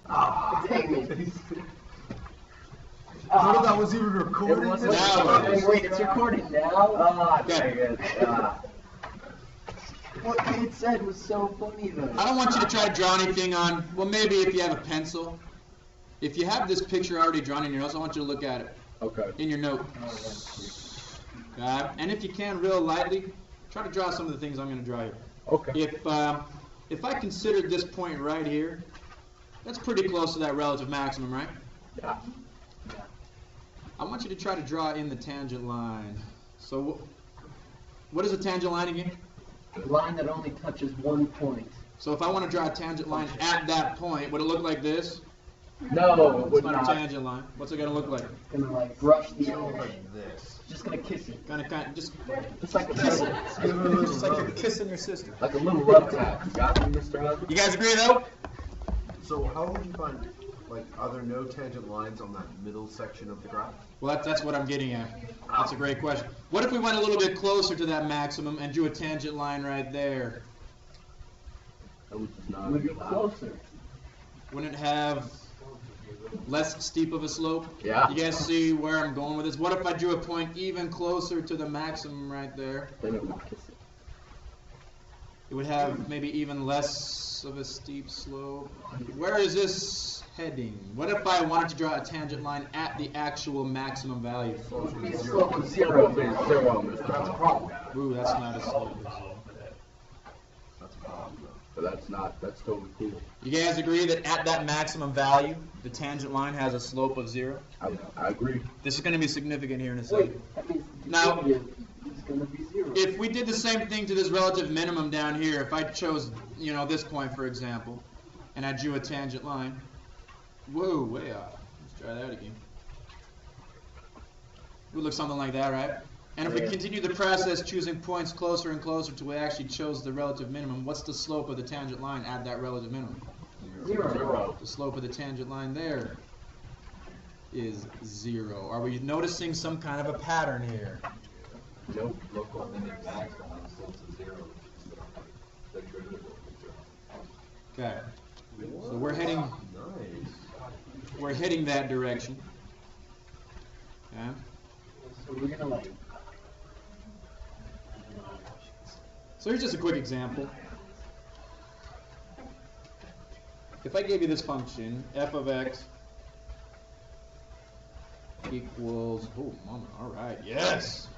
Oh, dang it. None of that was even recorded. Wait, it's recording now? Ah, dang it. What it said was so funny though. I don't want you to try to draw anything on, well, maybe if you have a pencil. If you have this picture already drawn in your notes, I want you to look at it. Okay. In your notes. And if you can, real lightly, try to draw some of the things I'm going to draw here. Okay. If I considered this point right here, that's pretty close to that relative maximum, right? Yeah. I want you to try to draw in the tangent line. So what is a tangent line again? A line that only touches one point. So if I want to draw a tangent line at that point, would it look like this? No, it It's would not not. a tangent line. What's it going to look like? It's gonna like brush the edge. Like this. Just gonna kiss it. Kind of, just It's like a kiss little, it. Just like you're kissing your sister. like a little rub tap. Got me, Mr. Husband? You guys agree though? So how would you find, like, are there no tangent lines on that middle section of the graph? Well, that's what I'm getting at. That's a great question. What if we went a little bit closer to that maximum and drew a tangent line right there? Would be closer. Wouldn't it have less steep of a slope? Yeah. You guys see where I'm going with this? What if I drew a point even closer to the maximum right there? Then it would kiss it. It would have maybe even less of a steep slope. Where is this heading? What if I wanted to draw a tangent line at the actual maximum value? It would be a slope of 0. That's a problem. Ooh, that's not a slope. That's a problem, though. But that's totally cool. You guys agree that at that maximum value, the tangent line has a slope of 0? I agree. This is going to be significant here in a second. That means Now, it's gonna be 0. if we did the same thing to this relative minimum down here, if I chose, this point, for example, and I drew a tangent line, whoa, way off. Let's try that again. It would look something like that, right? And if we continue the process choosing points closer and closer to we actually chose the relative minimum, what's the slope of the tangent line at that relative minimum? 0. The slope of the tangent line there is 0. Are we noticing some kind of a pattern here? Nope. Okay. So we're heading that direction. Okay. So we're gonna like. So here's just a quick example. If I gave you this function, f of x equals, oh, mama, all right, yes.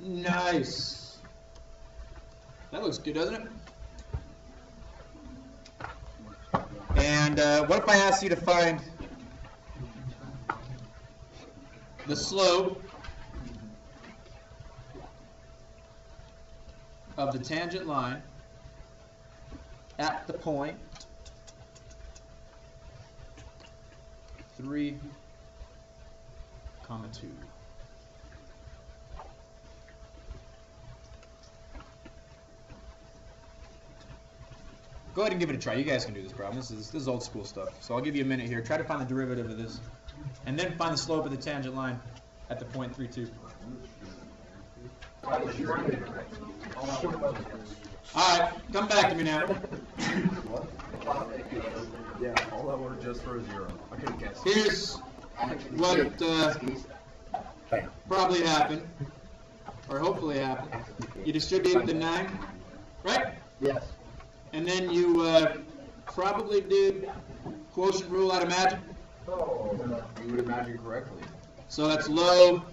Nice. That looks good, doesn't it? And what if I asked you to find the slope of the tangent line at the point 3, 2. Go ahead and give it a try. You guys can do this problem. This is old school stuff. So I'll give you a minute here. Try to find the derivative of this. And then find the slope of the tangent line at the point 3, 2. Alright, come back to me now. Yeah, all that worked just for a 0. I couldn't guess. Here's what probably happened, or hopefully happened. You distributed the 9, right? Yes. And then you probably did quotient rule, I'd imagine. You would imagine correctly. So that's low.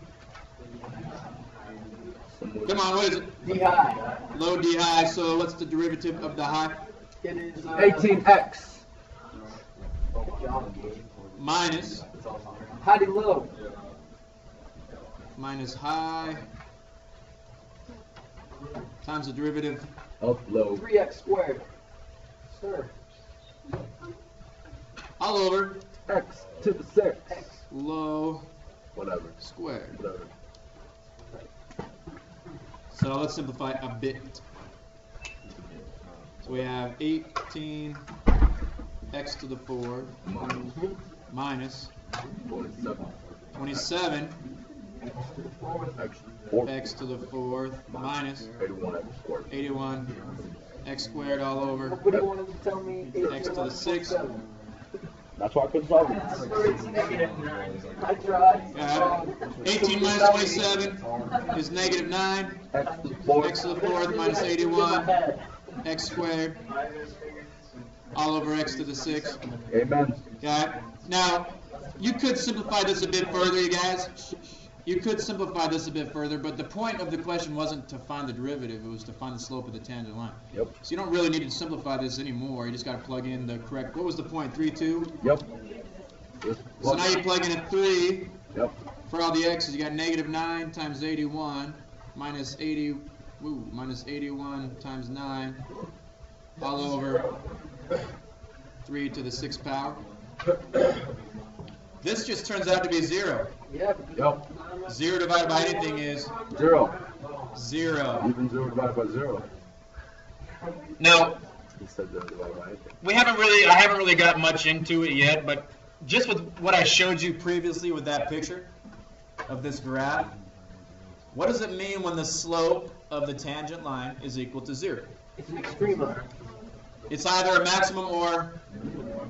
Come on, what is it? D high. Low D high. So what's the derivative of the high? It is 18x. Minus. High to low. Minus high. Times the derivative. Of low. 3x squared. Sir. All over. X to the 6. Low. Whatever. Squared. Whatever. So let's simplify a bit. So we have 18 x to the 4 minus 27 x to the 4th minus 81x squared. 81 x squared all over Nobody wanted to tell me x to the 6. That's why I couldn't solve it. It's -9. I tried. 18 minus 27 is -9. X to the fourth. X to the 4th minus 81. X squared all over x to the 6. Amen. Okay. Now, you could simplify this a bit further, you guys. You could simplify this a bit further, but the point of the question wasn't to find the derivative, it was to find the slope of the tangent line. Yep. So you don't really need to simplify this anymore, you just got to plug in the correct, what was the point, 3, 2? Yep. So now you plug in a 3 Yep. for all the x's, you got -9 times 81 minus 81 times 9 all over 3 to the 6th power. This just turns out to be 0. Yeah. Yep. 0 divided by anything is 0. 0. Even 0 divided by 0. Now, He said 0 divided by anything. I haven't really got much into it yet, but just with what I showed you previously with that picture of this graph, what does it mean when the slope of the tangent line is equal to 0? It's an extrema. It's either a maximum or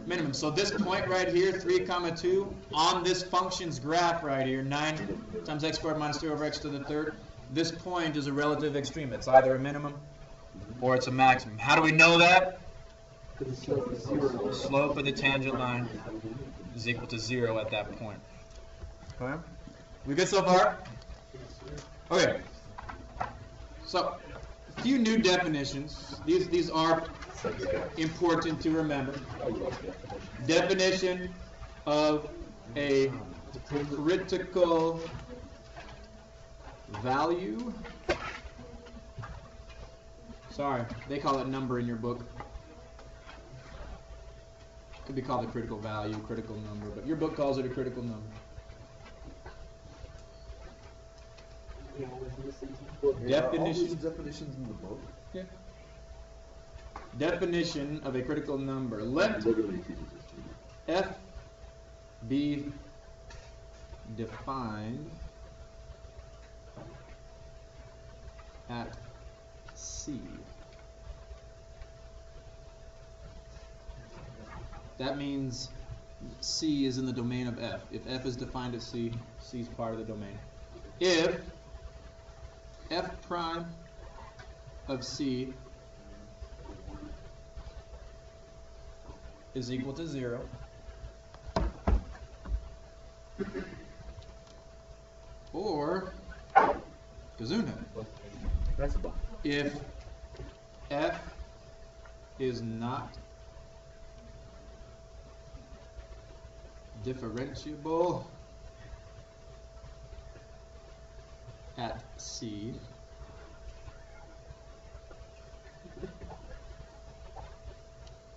minimum. So this point right here, 3, 2, on this function's graph right here, 9 times x squared minus 3 over x to the 3rd, this point is a relative extreme. It's either a minimum or it's a maximum. How do we know that? The slope is 0. The slope of the tangent line is equal to 0 at that point. Okay. We good so far? Okay. So, a few new definitions. These are important to remember. Definition of a critical value. Sorry, they call it number in your book. Could be called a critical value, critical number, but your book calls it a critical number. Definition. Definitions in the book. Yeah. Definition of a critical number. Let Literally teaches us. f be defined at C. That means C is in the domain of f. If f is defined at C, C is part of the domain. If f prime of C is equal to 0, or Kazuna, That's about. if f is not differentiable at C,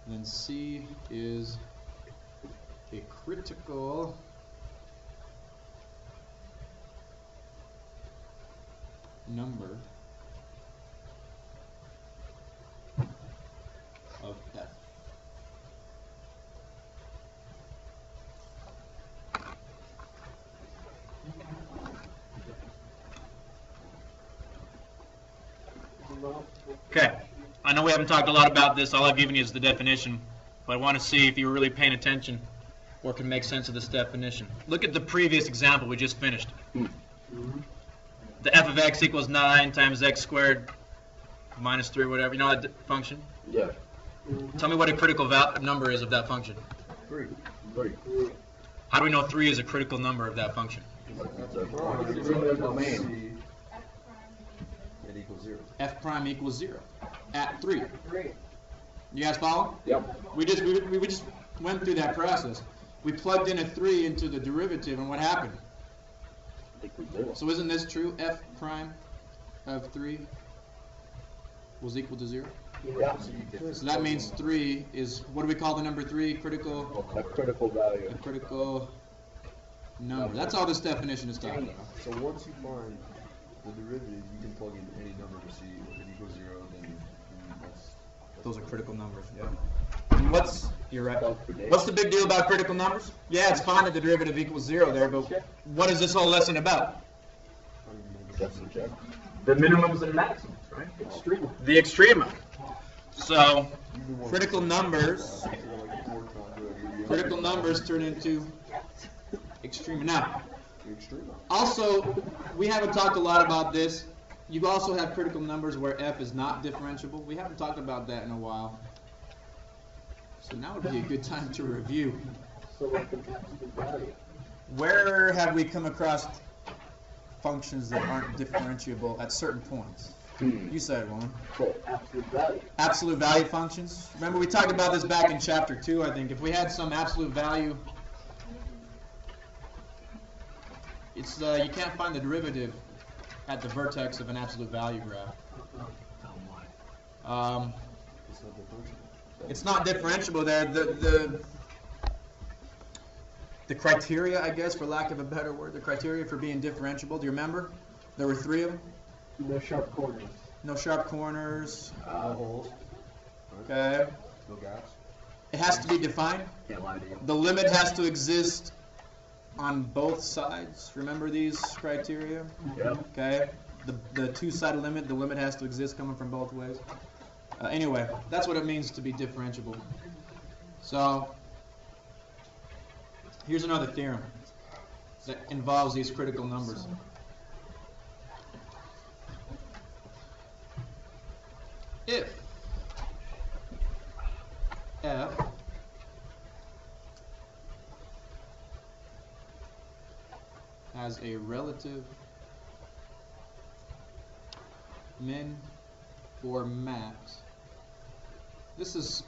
then C is a critical number of f. Okay, I know we haven't talked a lot about this. All I've given you is the definition, but I want to see if you were really paying attention or can make sense of this definition. Look at the previous example we just finished. The f of x equals 9 times x squared minus 3, whatever. You know that function? Yeah. Tell me what a critical number is of that function. 3. 3. How do we know 3 is a critical number of that function? It's a domain. It equals 0. F prime equals 0 at 3. 3. You guys follow? Yep. We just went through that process. We plugged in a 3 into the derivative, and what happened? Equals 0. So isn't this true? F prime of 3 was equal to 0? Yeah. So that means 3 is, what do we call the number 3? Critical, A critical value. a critical number. That's all this definition is talking about. So once you find the derivative, you can plug in any number to see if it equals 0, then that's Those are critical numbers, yeah. And you're right. What's the big deal about critical numbers? Yeah, it's fine that the derivative equals 0 there, but what is this whole lesson about? Just a check. The minimums and maximums, right? Extrema. The extrema. So critical numbers turn into extrema. Now, also, we haven't talked a lot about this. You also have critical numbers where f is not differentiable. We haven't talked about that in a while. So now would be a good time to review. So like an absolute value. Where have we come across functions that aren't differentiable at certain points? You said one. So absolute value. Absolute value functions. Remember we talked about this back in chapter 2, I think. If we had some absolute value, it's you can't find the derivative at the vertex of an absolute value graph. It's not differentiable there. The criteria, I guess, for lack of a better word, the criteria for being differentiable, do you remember? There were 3 of them. No sharp corners. No sharp corners. No holes. Okay. No gaps. It has to be defined. Can't lie to you. The limit has to exist on both sides. Remember these criteria? Yep. Okay. The two-sided limit, the limit has to exist coming from both ways. Anyway, that's what it means to be differentiable. So, here's another theorem that involves these critical numbers. If f has a relative min or max, this is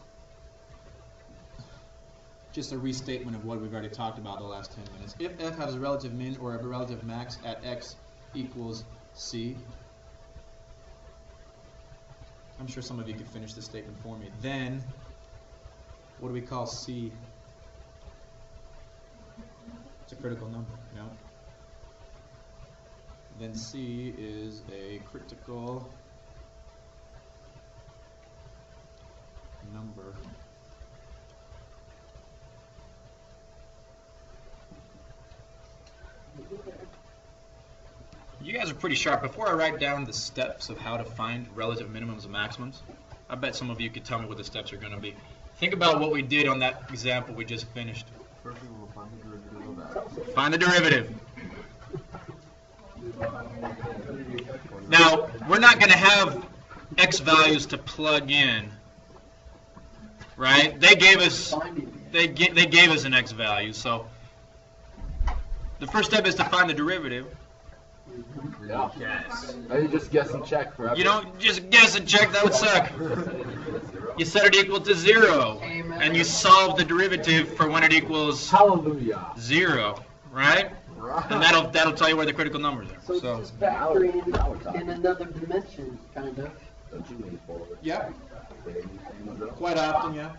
just a restatement of what we've already talked about the last 10 minutes. If f has a relative min or a relative max at x equals c, I'm sure some of you could finish this statement for me. Then, what do we call c? It's a critical number, you know? Then c is a critical number. You guys are pretty sharp. Before I write down the steps of how to find relative minimums and maximums, I bet some of you could tell me what the steps are going to be. Think about what we did on that example we just finished. First we will find the derivative of that. Find the derivative. Now, we're not going to have x values to plug in, right? They gave us an x value, so the first step is to find the derivative. Yeah. Yes. I didn't just guess and check forever. You don't just guess and check, that would suck. You set it equal to 0, and you solve the derivative for when it equals Hallelujah. 0, right? And that'll tell you where the critical numbers are. So it's just factoring in another dimension, kind of. Don't you mean forward? Yeah, quite often, yeah.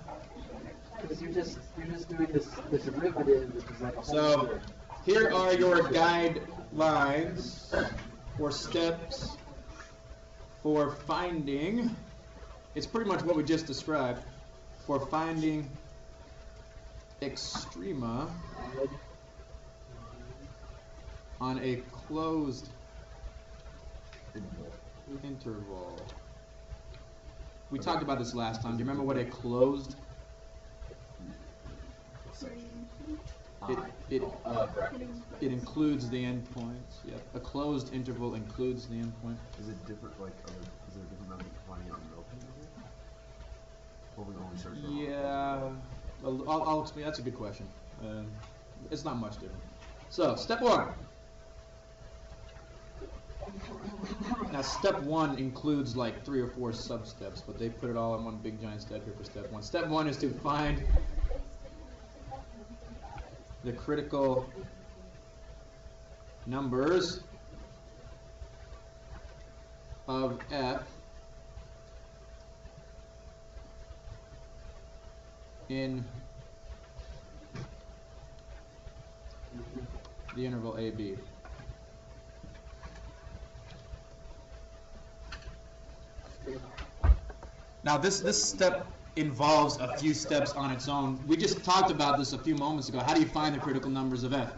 Because you're just doing this derivative, which is like a whole So other- here are your guidelines or steps for finding. It's pretty much what we just described for finding extrema on a closed interval. We talked about this last time. Do you remember what a closed? It includes the endpoints. Yep. A closed interval includes the endpoint. Is it different, like, is there a different method of finding out in open? Or we only search for Yeah. I'll explain. That's a good question. It's not much different. So, step 1. Now, step 1 includes like 3 or 4 sub-steps, but they put it all in one big giant step here for step 1. Step 1 is to find the critical numbers of f in the interval AB. Now this step involves a few steps on its own. We just talked about this a few moments ago. How do you find the critical numbers of f?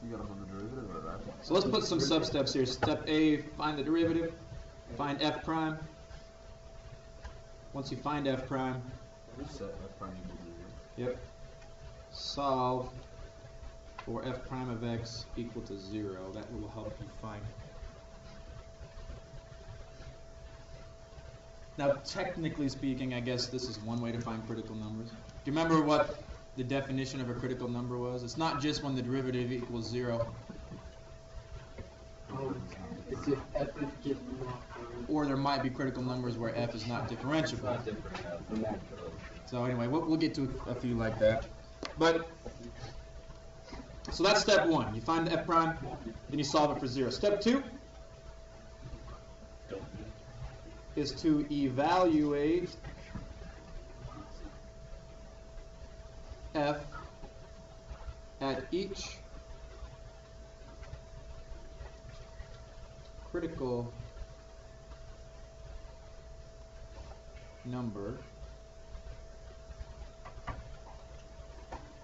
You gotta find the derivative of that. So let's put some sub-steps here. Step A, find the derivative. Find f prime. once you find f prime, Set f prime equals to 0. yep, solve for f prime of x equal to 0. That will help you find. Now, technically speaking, I guess this is one way to find critical numbers. Do you remember what the definition of a critical number was? It's not just when the derivative equals 0. It's if f is just not Or there might be critical numbers where f is not differentiable. So anyway, we'll get to a few like that. But, so that's step 1. You find the f prime, then you solve it for 0. Step 2 is to evaluate f at each critical number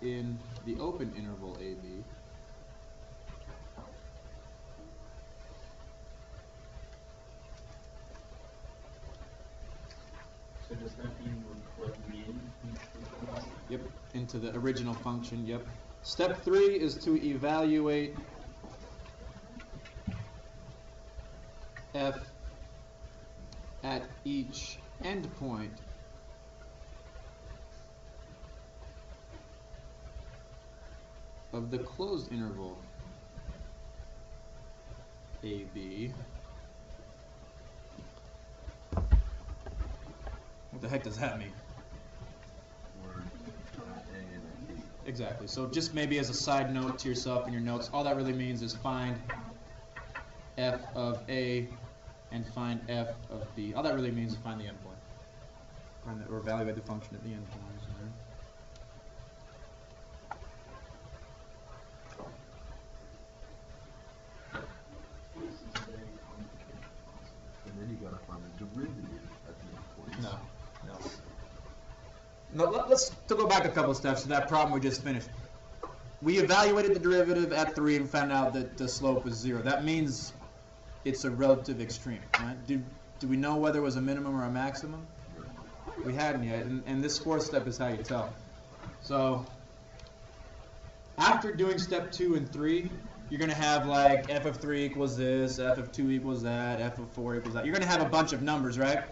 in the open interval AB So does that mean we're plugging in? Yep, into the original function, yep. Step 3 is to evaluate f at each endpoint of the closed interval AB. What the heck does that mean? Or A and B. Exactly. So just maybe as a side note to yourself in your notes, all that really means is find f of A and find f of B. All that really means is find the endpoint. Find the, or evaluate the function at the endpoint. Right? And then you gotta find the derivative at the endpoint. No. Let's to go back a couple of steps to that problem we just finished. We evaluated the derivative at 3 and found out that the slope was 0. That means it's a relative extreme, right? Do we know whether it was a minimum or a maximum? We hadn't yet, and this fourth step is how you tell. So after doing step 2 and 3, you're going to have like f of 3 equals this, f of 2 equals that, f of 4 equals that. You're going to have a bunch of numbers, right?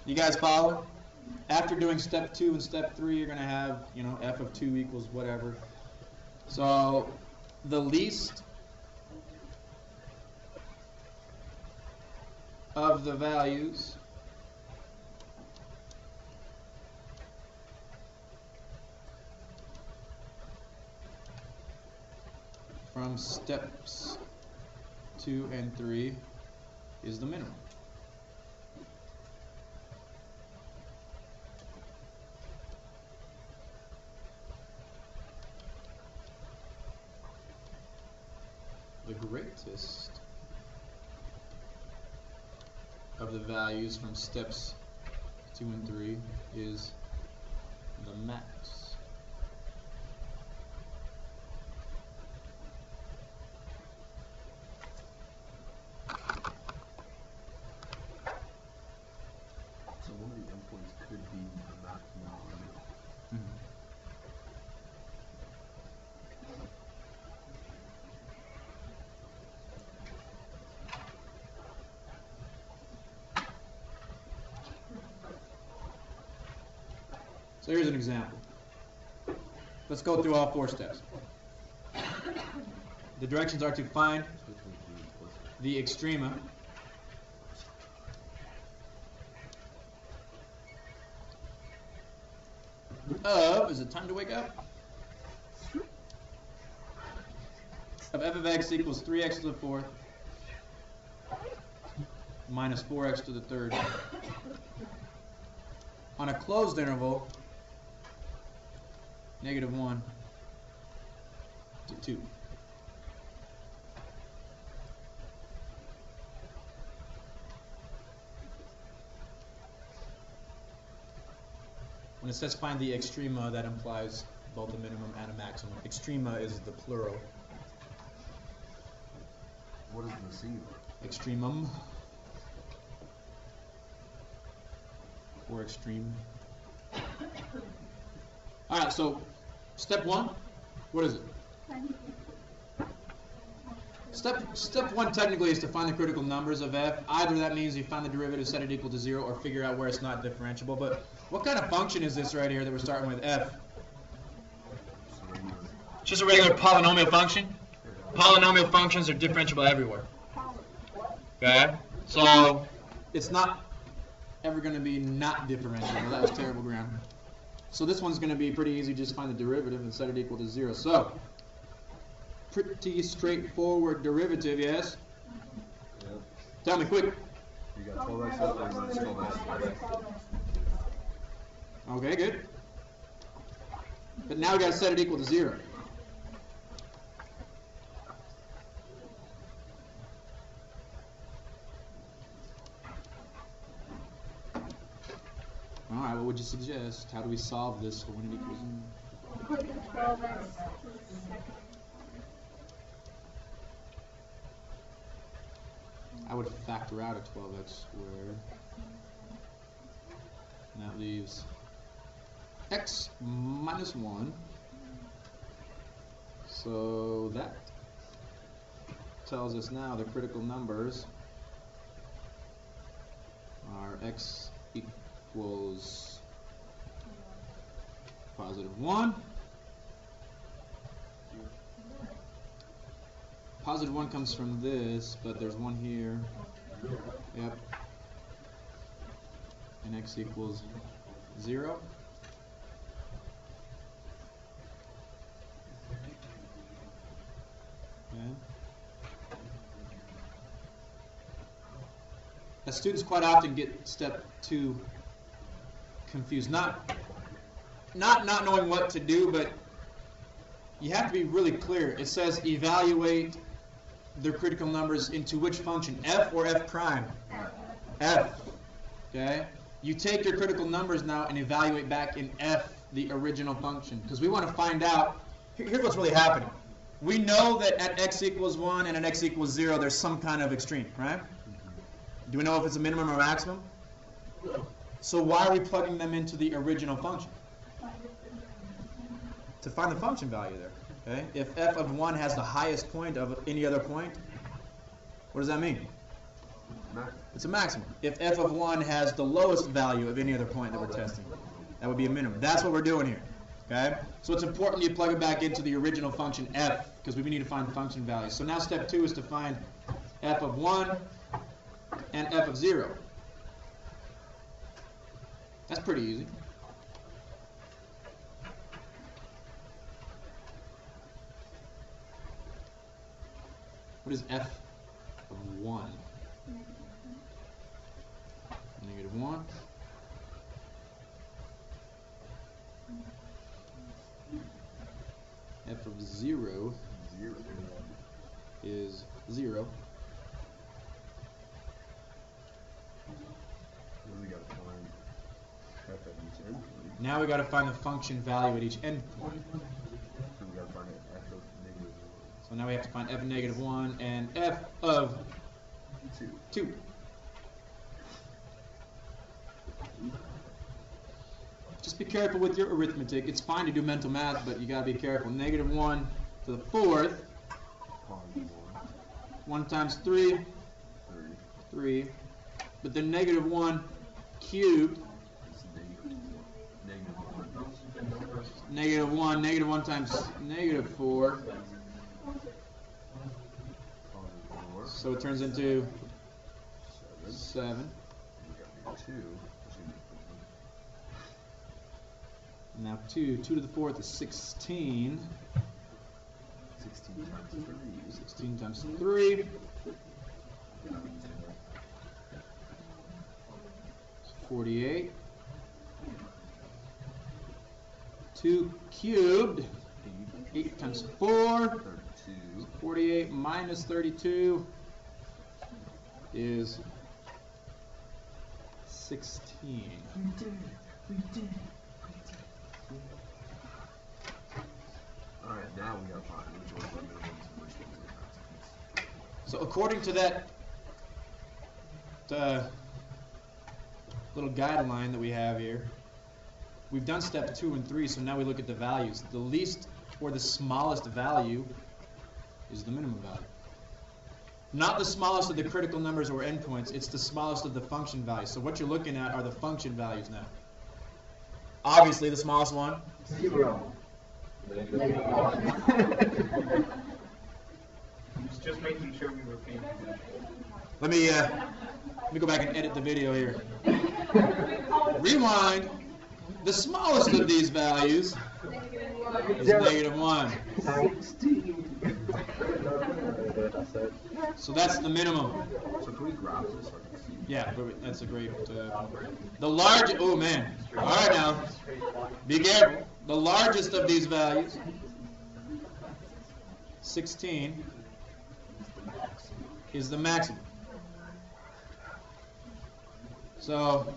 You guys follow? After doing step 2 and step 3, you're going to have, you know, f of 2 equals whatever. So the least of the values from steps 2 and 3 is the minimum. The greatest of the values from steps 2 and 3 is the max. So one of the endpoints could be the maximum limit. Mm-hmm. So here's an example. Let's go through all 4 steps. The directions are to find the extrema of, is it time to wake up? Of f of x equals 3x to the 4th minus 4x to the 3rd on a closed interval, -1 to 2. When it says find the extrema, that implies both a minimum and a maximum. Extrema is the plural. What is the singular? Extremum. or extreme. All right, so step one, what is it? Step one technically is to find the critical numbers of f. Either that means you find the derivative, set it equal to 0, or figure out where it's not differentiable. But what kind of function is this right here that we're starting with, f? It's just a regular polynomial function. Polynomial functions are differentiable everywhere. Okay? So it's not ever going to be not differentiable. That was terrible grammar. So this one's going to be pretty easy. Just find the derivative and set it equal to 0. So pretty straightforward derivative, yes? Yep. Tell me quick. You got 12x over minus 12x. Okay, good. But now we got to set it equal to 0. All right, what would you suggest? How do we solve this for when it equals 0? Put the 12x to the second. I would factor out a 12x squared. And that leaves x minus 1. So that tells us now the critical numbers are x equals positive 1. Positive 1 comes from this, but there's 1 here. Yep. And x equals 0. Okay. Now, students quite often get step 2 confused. Not knowing what to do, but you have to be really clear. It says evaluate the critical numbers into which function? F or F prime? F. Okay? You take your critical numbers now and evaluate back in F, the original function. Because we want to find out, here's what's really happening. We know that at x equals 1 and at x equals 0, there's some kind of extreme, right? Do we know if it's a minimum or maximum? So why are we plugging them into the original function? To find the function value there. Okay? If f of 1 has the highest point of any other point, what does that mean? It's a maximum. If f of 1 has the lowest value of any other point that we're testing, that would be a minimum. That's what we're doing here. Okay? So it's important you plug it back into the original function f, because we need to find the function value. So now step 2 is to find f of 1 and f of 0. That's pretty easy. What is f of 1? Negative 1. F of 0 is 0. Now we got to find the function value at each endpoint. So we got to find f of negative 1. So now we have to find f of negative 1 and f of 2. Just be careful with your arithmetic. It's fine to do mental math, but you got to be careful. Negative 1 to the 4th. 1 times 3. 3. But then negative 1 cubed. Negative 1. Negative 1 times negative 4. So it turns into 7. Now 2 to the 4th is 16. 16 times 3. 48. 2 cubed. 8 times 4. 48 minus 32 is 16. Alright, now we gotta find which one's the minimums and which one's the maximums. So according to that little guideline that we have here. We've done step 2 and 3, so now we look at the values. The least or the smallest value is the minimum value. Not the smallest of the critical numbers or endpoints, it's the smallest of the function values. So what you're looking at are the function values now. Obviously, the smallest one. 0. Just making sure we were paying attention. Let me go back and edit the video here. Rewind. The smallest of these values is -1. 16. So that's the minimum. So can we graph this so I can see? Yeah, that's a great. The large. Oh man. All right now. Be careful. The largest of these values, 16, is the maximum. So,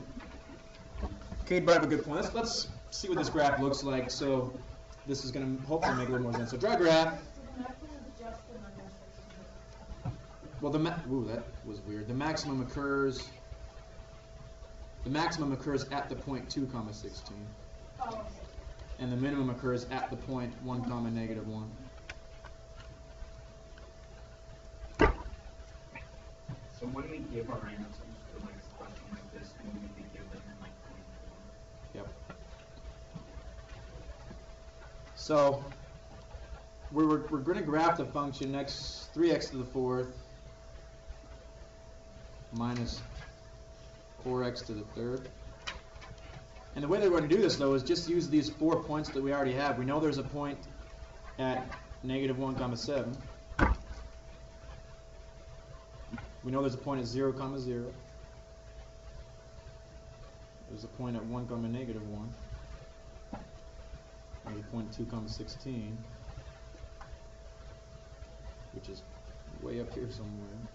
Cade brought up a good point. Let's see what this graph looks like. So, this is going to hopefully make a little more sense. So, draw a graph. Well, ooh, that was weird. The maximum occurs at the point 2, 16. And the minimum occurs at the point 1, -1. So when we give our answers to like a question like this, we need to give them in like point form. Yep. So we're going to graph the function next 3x to the 4th minus 4x to the 3rd. And the way that we're going to do this, though, is just use these 4 points that we already have. We know there's a point at -1, 7. We know there's a point at 0, 0. There's a point at 1, -1. There's a point at 2, 16, which is way up here somewhere.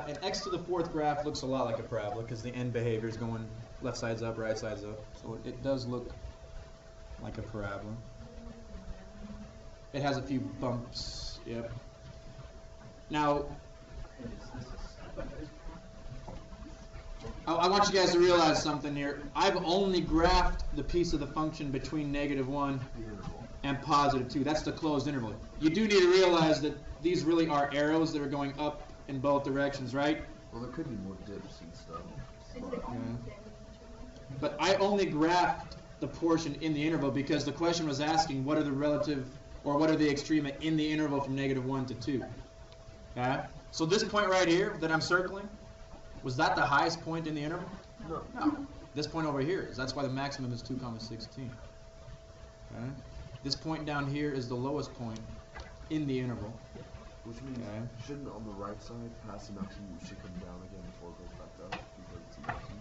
An x to the 4th graph looks a lot like a parabola because the end behavior is going left side's up, right side's up. So it does look like a parabola. It has a few bumps. Yep. Now, I want you guys to realize something here. I've only graphed the piece of the function between -1 and +2. That's the closed interval. You do need to realize that these really are arrows that are going up in both directions, right? Well, there could be more dips and stuff. Yeah. But I only graphed the portion in the interval because the question was asking what are the relative, or what are the extrema in the interval from -1 to 2. Okay? So this point right here that I'm circling, was that the highest point in the interval? No. This point over here is. That's why the maximum is 2, 16. Okay? This point down here is the lowest point in the interval. Which means shouldn't on the right side past enough should come down again before it goes back up because it's maximum.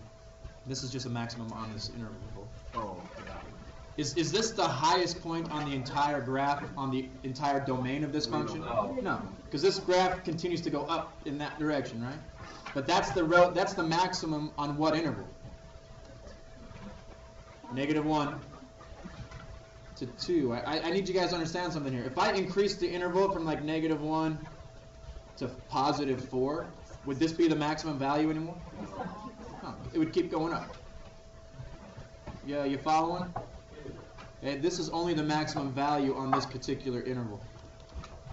This is just a maximum on this interval. Oh, yeah. Is this the highest point on the entire graph, on the entire domain of this function? No, because this graph continues to go up in that direction, right? But that's the maximum on what interval? -1 to 2. I need you guys to understand something here. If I increase the interval from like -1 to +4, would this be the maximum value anymore? No, it would keep going up. Yeah, you following? Okay, this is only the maximum value on this particular interval.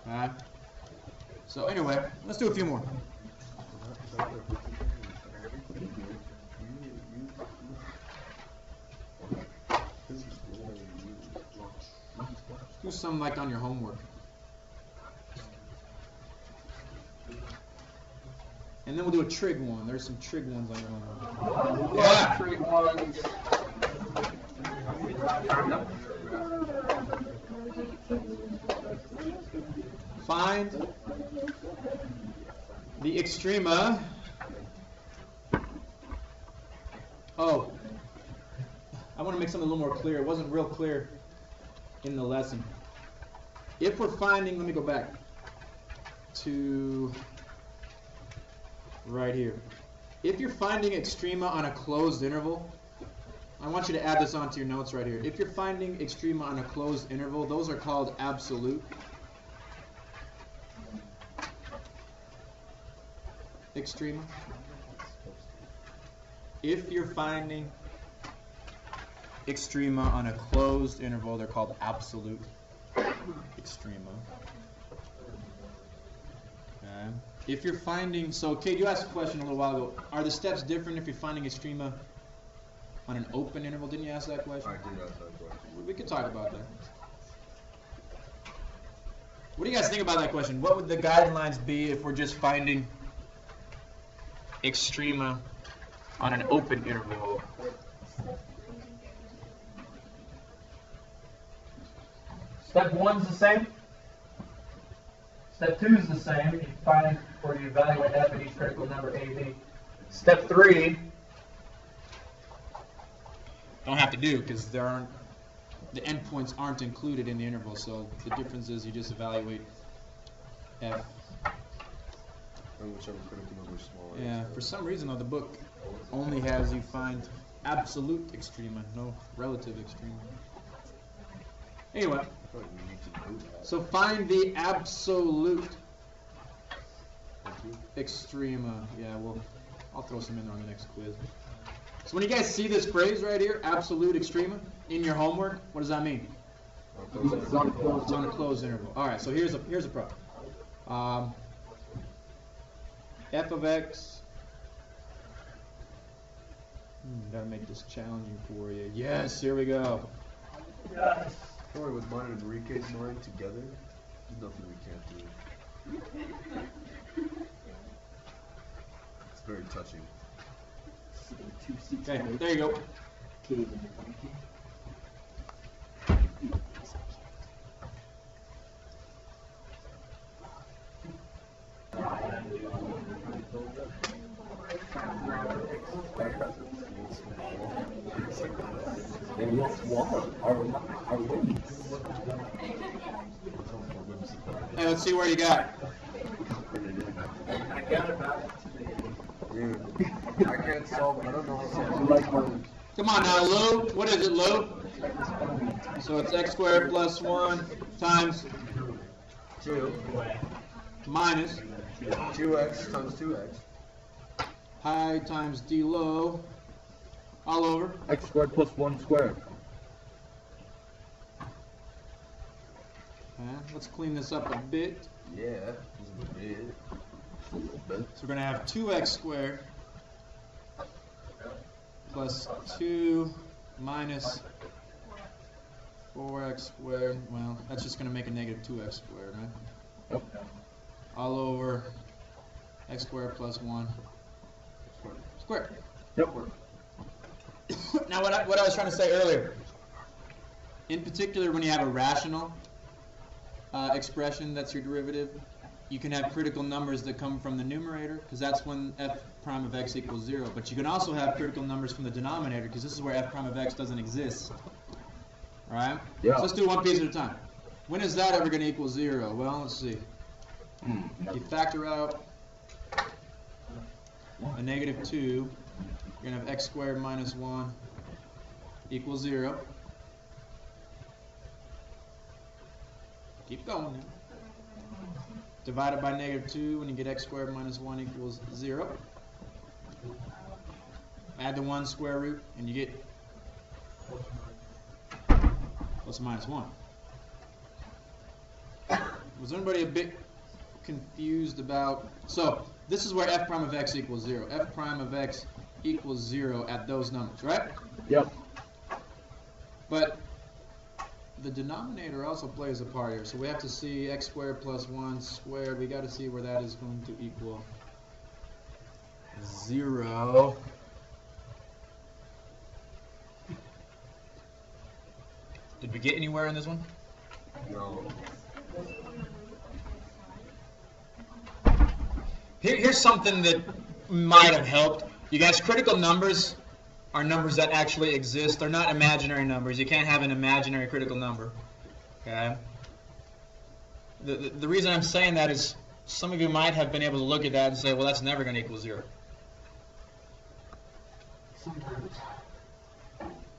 Okay? So anyway, let's do a few more. Do some like on your homework. And then we'll do a trig one. There's some trig ones on your homework. Yeah. Trig ones. Find the extrema. Oh, I want to make something a little more clear. It wasn't real clear in the lesson. If we're finding, let me go back to right here. If you're finding extrema on a closed interval, I want you to add this onto your notes right here. If you're finding extrema on a closed interval, those are called absolute. Extrema. If you're finding extrema on a closed interval, they're called absolute extrema. Okay. If you're finding, so Kate, you asked a question a little while ago. Are the steps different if you're finding extrema on an open interval? Didn't you ask that question? I did ask that question. We could talk about that. What do you guys think about that question? What would the guidelines be if we're just finding extrema on an open interval? Step 1's the same. Step 2 is the same. You find or you evaluate f at each critical number a, b. Step 3. Don't have to do because there aren't, the endpoints aren't included in the interval. So the difference is you just evaluate f. And whichever critical number is smaller. Yeah. For some reason, though, the book only has you find absolute extrema, no relative extrema. Anyway. I thought we need to do that. So find the absolute Thank you. extrema. Yeah, well, I'll throw some in there on the next quiz. So when you guys see this phrase right here, absolute extrema, in your homework, what does that mean? It's on a closed interval. All right, so here's a problem. F of x. Gotta make this challenging for you. Yes, here we go. Yes. Sorry, with mine and Enrique's mind together, there's nothing we can't do. It's very touching. Okay, there you go. Hey, let's see where you got. Dude, I can't solve it. I don't know how to solve it. Come on now, Lou. What is it, Lou? So it's x squared plus 1 times 2. minus 2x times 2x. high times d low all over. X squared plus 1 squared. Let's clean this up a bit. Yeah, this is a bit. A little bit. So we're going to have 2x squared plus 2 minus 4x squared. Well, that's just going to make a negative 2x squared, right? Yep. All over x squared plus 1 squared. Yep. Now, what I was trying to say earlier, in particular, when you have a rational expression that's your derivative, you can have critical numbers that come from the numerator, because that's when f prime of x equals 0. But you can also have critical numbers from the denominator, because this is where f prime of x doesn't exist. All right? Yeah. So let's do one piece at a time. When is that ever going to equal 0? Well, let's see. You factor out a negative 2, you're going to have x squared minus 1 equals 0. Keep going now. Divided by negative 2, when you get x squared minus 1 equals 0. Add the 1 square root, and you get plus or minus 1. Was anybody a bit confused about... So, this is where f prime of x equals 0. F prime of x equals 0 at those numbers, right? Yep. But the denominator also plays a part here. So we have to see x squared plus 1 squared. We got to see where that is going to equal 0. Did we get anywhere in this one? No. Here's something that might have helped. You guys, critical numbers are numbers that actually exist. They're not imaginary numbers. You can't have an imaginary critical number. Okay? The reason I'm saying that is some of you might have been able to look at that and say, well, that's never going to equal 0.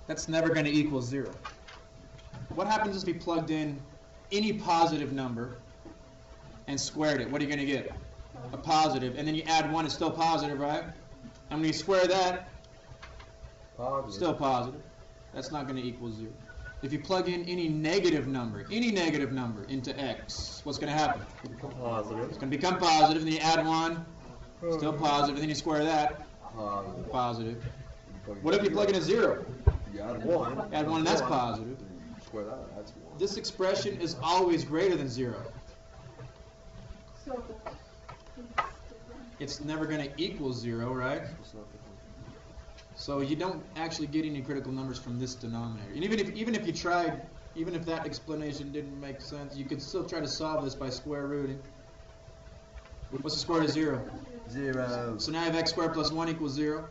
That's never going to equal 0. What happens if we plugged in any positive number and squared it? What are you going to get? A positive. And then you add 1, it's still positive, right? And when you square that, still positive. That's not going to equal 0. If you plug in any negative number into x, what's going to happen? Positive. It's going to become positive, and then you add 1, still positive, and then you square that, positive. What if you plug in a 0? You add 1. Add 1, and that's positive. Square that, that's 1. This expression is always greater than 0. So, It's never going to equal 0, right? So you don't actually get any critical numbers from this denominator. And even if you tried, even if that explanation didn't make sense, you could still try to solve this by square rooting. What's the square root of 0? 0. So now you have x squared plus 1 equals 0.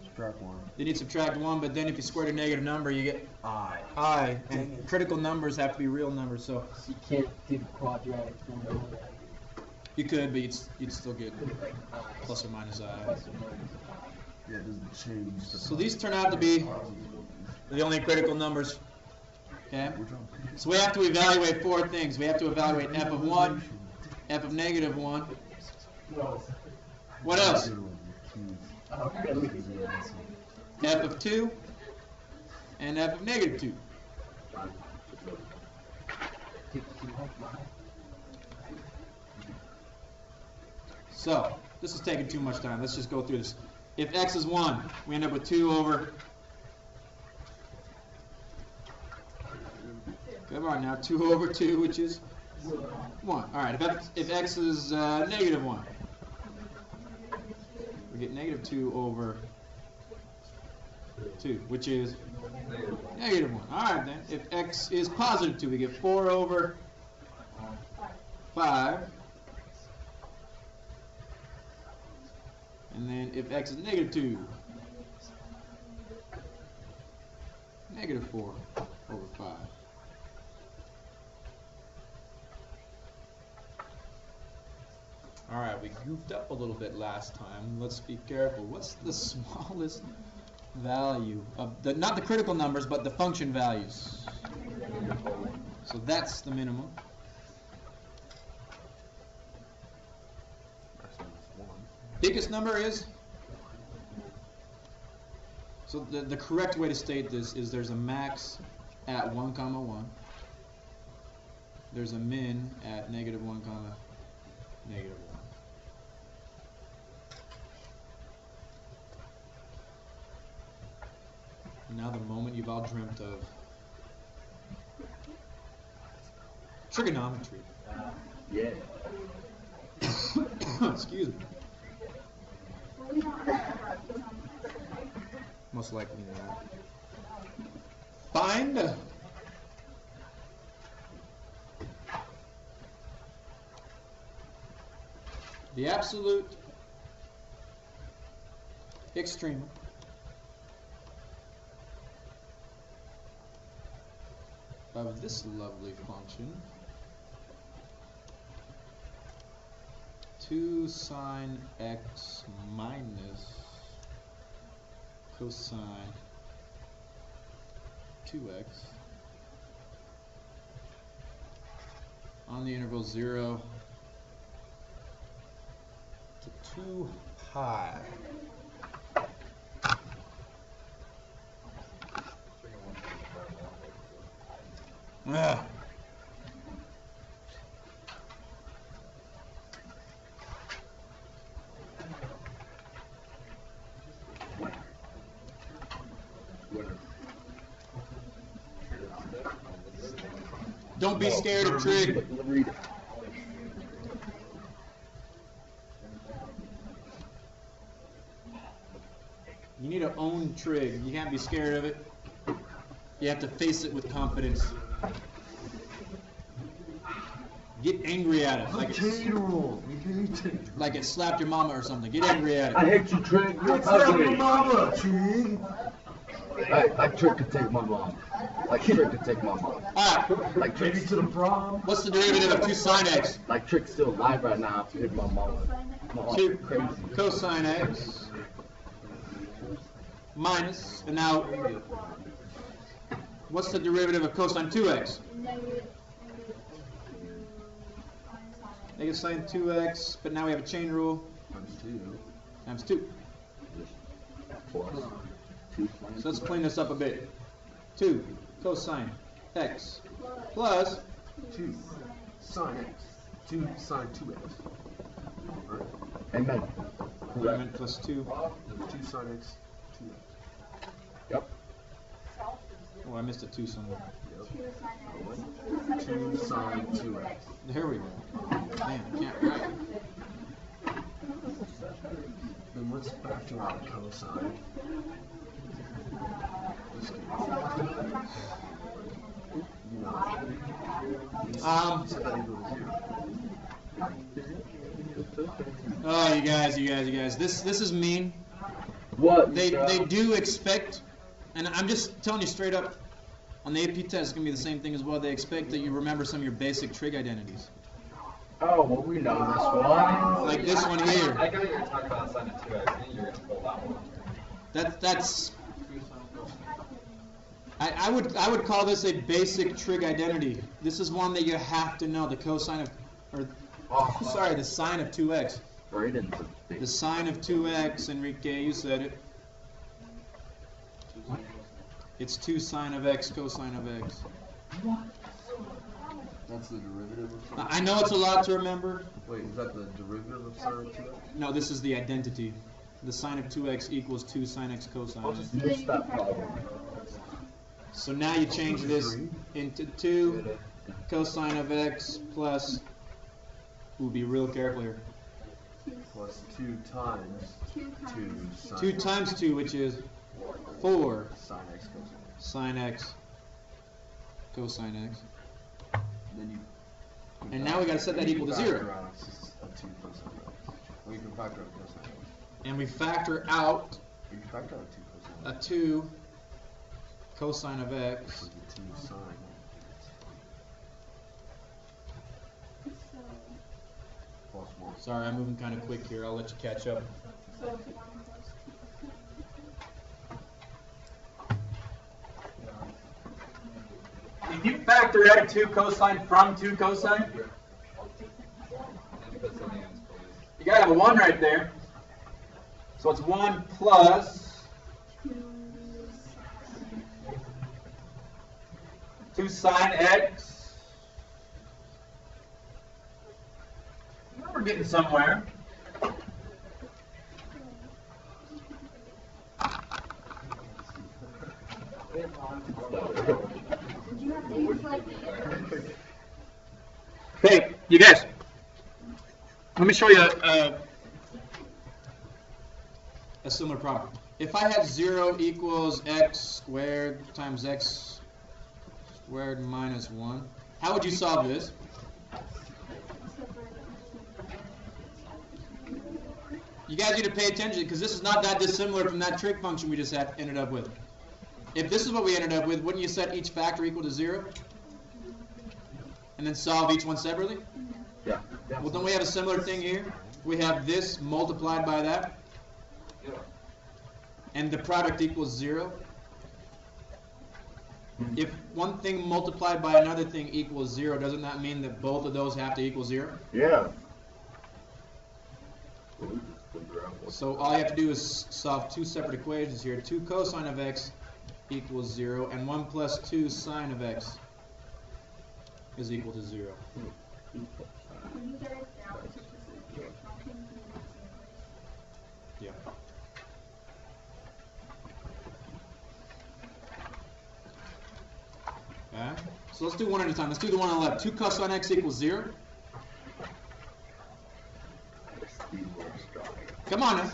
Subtract 1. Then you subtract 1, but then if you square a negative number, you get I. And critical numbers have to be real numbers, so You can't do quadratic number. you could, but you'd still get plus or minus I. Yeah, it doesn't change the So these turn out to be the only critical numbers. Okay? So we have to evaluate 4 things. We have to evaluate f of 1, f of negative 1. What else? F of 2 and f of negative 2. So, this is taking too much time. Let's just go through this. If x is 1, we end up with 2 over... Come on now, 2 over 2, which is 1. All right, if x is negative 1, we get negative 2 over 2, which is negative 1. All right, then. If x is positive 2, we get 4 over 5. And then if x is negative 2, negative 4 over 5. All right, we goofed up a little bit last time. Let's be careful. What's the smallest value of the, not the critical numbers, but the function values? So that's the minimum. Biggest number is? So the correct way to state this is there's a max at 1, 1. There's a min at negative 1, negative 1. Now the moment you've all dreamt of. Trigonometry. Yeah. Excuse me. Most likely not. Find the absolute extrema of this lovely function, 2 sine x minus cosine 2x on the interval 0 to 2 pi. Ugh. Don't be scared of trig. You need to own trig. You can't be scared of it. You have to face it with confidence. Get angry at it. Like it slapped your mama or something. Get angry at it. I hate you, Trig. You're ugly. Mama, Trig. Like Trig could take my mom. Like Trig could take my mom. Alright. Like Trig To the prom. What's the derivative of 2 sine x? Like Trig's still alive right now after hitting my mom. My mom's 2 crazy. cosine x minus, and now What's the derivative of cosine 2x? Negative sine 2x, but now we have a chain rule. Times 2. Times 2. Plus 2 sine. So let's clean this up a bit. 2 cosine x plus 2 sine x. 2 sine 2x. Right? Amen. Element plus 2. 2 sine x, 2x. Yep. Oh, I missed a 2 somewhere. Yep. 2 sine 2x. There we go. Man, I can't write. Then let's factor out cosine. This you know, set that equal to 0. Oh, you guys. This is mean. What? They do expect, and I'm just telling you straight up, on the AP test, it's going to be the same thing as well. They expect that you remember some of your basic trig identities. Oh, well, we know this one. Like this one here. I got you were talking about sine of 2x. I think you're going to pull that one. That's. I would call this a basic trig identity. This is one that you have to know. The cosine of, the sine of 2x. Right into The sine of 2x, Enrique, you said it. It's 2 sine of x cosine of x. That's the derivative of Now, sine? I know it's a lot to remember. Wait, is that the derivative of sine of 2x? No, this is the identity. The sine of 2x equals 2 sine x cosine I'll x. just miss that problem. So now you change this into 2 cosine of x plus, ooh, be real careful here, Plus 2 times 2 sine 2 times 2, which is 4 sine x cosine. sine x cosine x. Then you. And now we got to set that equal to 0. Factor out a 2 cosine x. Or you can factor out cosine x. And we factor out You can factor out 2 cosine a x. 2 cosine of x. For the 2 sine. Plus 1. Sorry, I'm moving kind of quick here. I'll let you catch up. If you factor out 2 cosine from 2 cosine, you gotta have a 1 right there. So it's 1 plus 2 sine x. We're getting somewhere. Hey, you guys, let me show you A similar problem. If I had 0 equals x squared times x squared minus 1, how would you solve this? You guys need to pay attention because this is not that dissimilar from that trig function we just ended up with. If this is what we ended up with, wouldn't you set each factor equal to 0? And then solve each one separately? Yeah. Well, don't we have a similar thing here? We have this multiplied by that. And the product equals 0. If one thing multiplied by another thing equals 0, doesn't that mean that both of those have to equal 0? Yeah. So all you have to do is solve 2 separate equations here. 2 cosine of x equals 0, and 1 plus 2 sine of x is equal to 0. Yeah. Okay. So let's do one at a time. Let's do the one on the left. 2 cosine x equals 0. Come on now.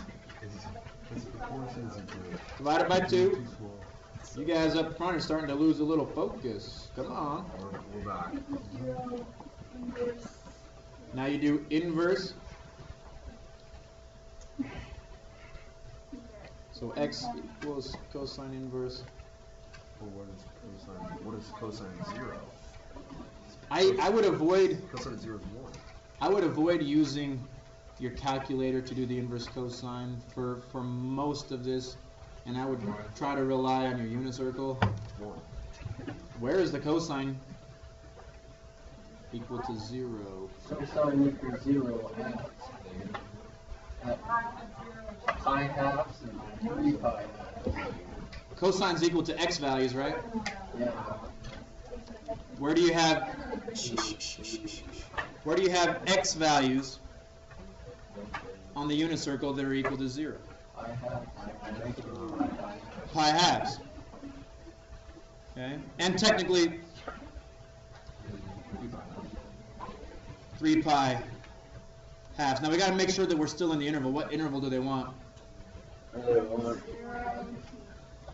Divided by 2. You guys up front are starting to lose a little focus. Come on. We're back. Now you do inverse. So x equals cosine inverse. Well, what is cosine 0? I would avoid Cosine 0 is 1. I would avoid using your calculator to do the inverse cosine for most of this, and I would try to rely on your unit circle. 1. Where is the cosine equal to 0? Cosine equals 0 at pi halves and 3 pi halves. Cosine's equal to x values, right? Yeah. Where do you have x values on the unit circle that are equal to 0? I have Pi halves. Okay? And technically 3 pi halves. Now we got to make sure that we're still in the interval. What interval do they want?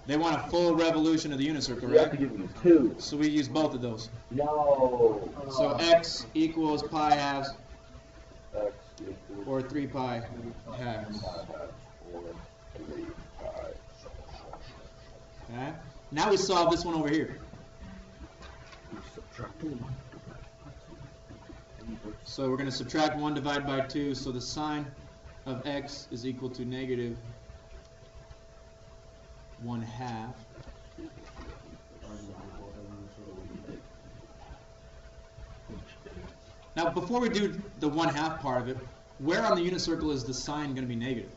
They want a full revolution of the unit circle, You have right? to give me 2. So we use both of those. No. So x equals pi halves X equals or 3 pi halves. or 3 pi. Okay? Now we solve this one over here. Subtract 1. So we're going to subtract 1 divided by 2, so the sine of x is equal to negative 1/2. Now, before we do the 1/2 part of it, where on the unit circle is the sine going to be negative?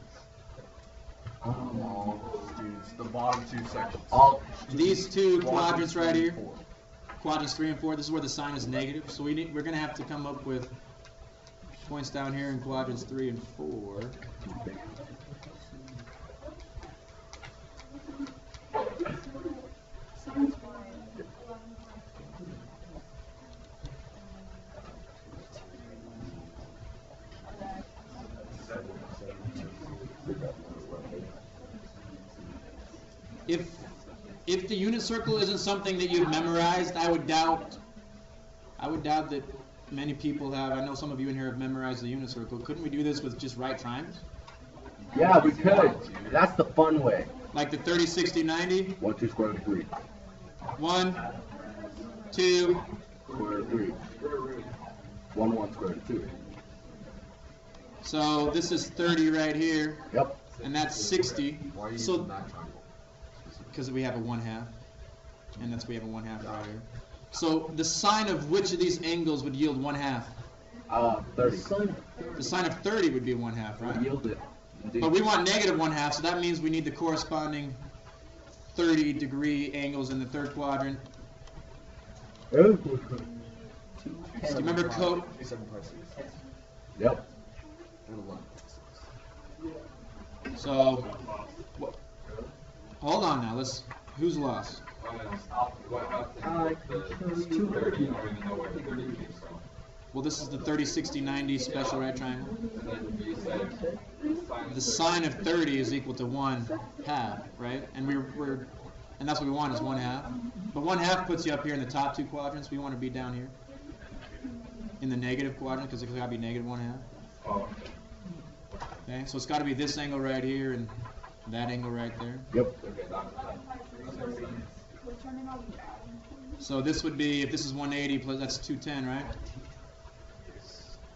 Dudes, the bottom 2 sections. All These two quadrants right here, 4. quadrants 3 and 4, this is where the sine is negative. So we're going to have to come up with points down here in quadrants 3 and 4. If the unit circle isn't something that you've memorized, I would doubt that many people have. I know some of you in here have memorized the unit circle. Couldn't we do this with just right triangles? Yeah, we could. That's the fun way. Like the 30, 60, 90? 1, 2, square root of 3. 1, 2, Square root of 3. 1, 1, square root of 2. so this is 30 right here, Yep. and that's 60. Why are you So, using that triangle? because we have a 1/2, and we have a 1/2 right here. So the sine of which of these angles would yield 1/2? 30. The sine of 30 would be 1/2, right? Yield it. Indeed. But we want negative 1/2, so that means we need the corresponding 30-degree angles in the third quadrant. Do you remember 7 pi 6. Yep. And 11 pi 6. So, hold on now. Who's lost? What about the 230? You don't even know where the 30 is, so. Well, this is the 30, 60, 90 special right triangle. And then you said The sine of 30 is equal to 1/2, right? And and that's what we want is 1/2. But 1/2 puts you up here in the top 2 quadrants. We want to be down here in the negative quadrant because it's got to be negative 1/2. oh, Okay, so it's got to be this angle right here and that angle right there. Yep. okay, that. So this would be, if this is 180 plus, that's 210, right?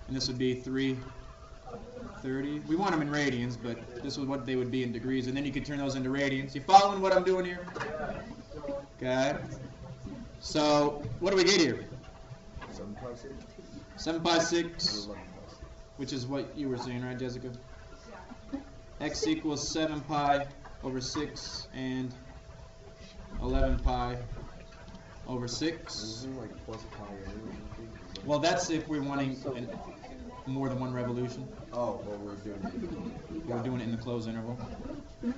And this would be 330. We want them in radians, but this is what they would be in degrees. And then you could turn those into radians. You following what I'm doing here? Okay. So what do we get here? 7 pi 6. 7 pi 6, And 11 pi 6. which is what you were saying, right, Jessica? X equals 7 pi over 6 and 11 pi over 6. Isn't it like plus pi or something? Well, that's if we're wanting more than one revolution. Oh, well, we're doing it. We're doing it in the closed interval.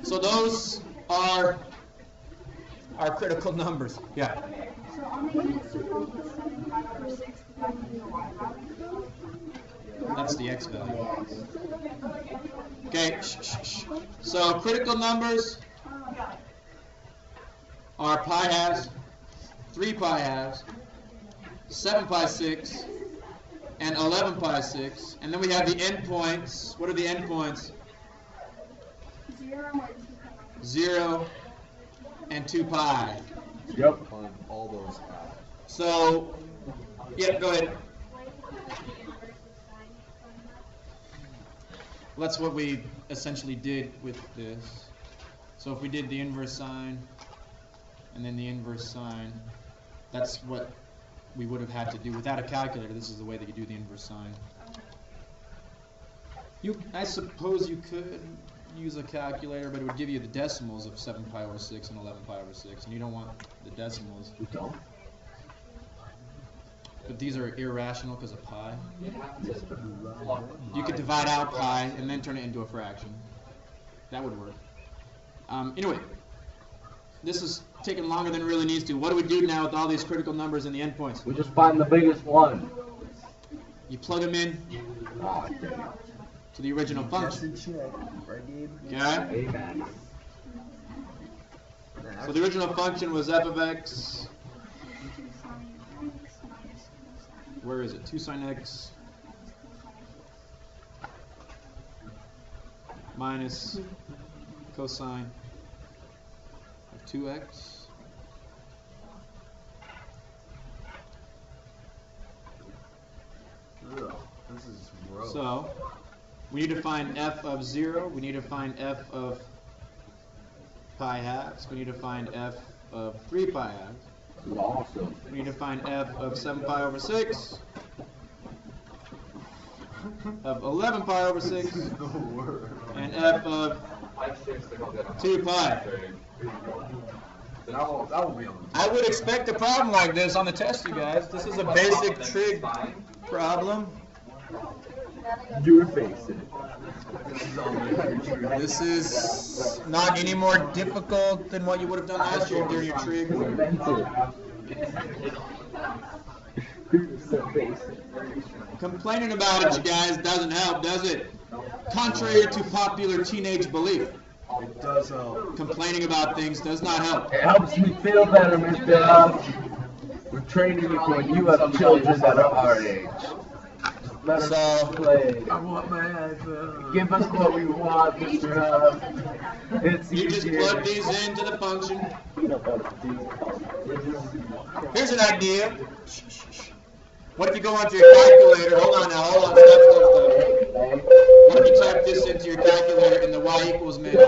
So those are our critical numbers. Yeah. So on the unit circle, the 7 over 6, does that mean the y value? That's the x value. Okay. So critical numbers are pi halves, 3 pi halves, 7 pi 6, and 11 pi 6. And then we have the endpoints. What are the endpoints? 0 and 2 pi. 0 and 2 pi. Yep. Find all those out. So, yeah, go ahead. Well, that's what we essentially did with this. So if we did the inverse sine, and then the inverse sine, That's what we would have had to do. Without a calculator, this is the way that you do the inverse sine. I suppose you could use a calculator, but it would give you the decimals of 7 pi over 6 and 11 pi over 6, and you don't want the decimals. You don't? But these are irrational because of pi. You have to plug You could divide out pi and then turn it into a fraction. That would work. Anyway, this is taking longer than it really needs to. What do we do now with all these critical numbers and the endpoints? We just find the biggest one. You plug them in Oh, damn. to the original function. Okay? Amen. So the original function was f of x. Where is it? 2 sine x minus cosine of 2x. Ugh, this is gross. So we need to find f of 0. We need to find f of pi halves. We need to find f of 3 pi halves. This is awesome. We need to find f of 7 pi over 6, of 11 pi over 6, and f of 2 pi. That will be on I would expect a problem like this on the test, you guys. This is a basic trig problem. You're facing This is not any more difficult than what you would have done last year during your trig. Complaining about it, you guys, doesn't help, does it? Contrary to popular teenage belief, It does help. complaining about things does not help. It helps me feel better, Mr. Huff. We're training you for when you have children that are our age. Let us play. I want my iPhone. Give us what we want, Mr. Huff. It's You just easier. plug these into the function. You know how to do. Here's an idea. What if you go onto your calculator? Hold on now, hold on, stop. What if you type this into your calculator in the y equals menu?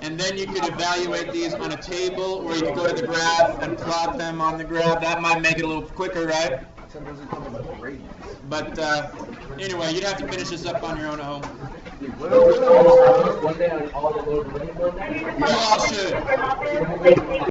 And then you could evaluate these on a table, or you could go to the graph and plot them on the graph. That might make it a little quicker, right? But anyway, you'd have to finish this up on your own at home. One day on all the little You all should.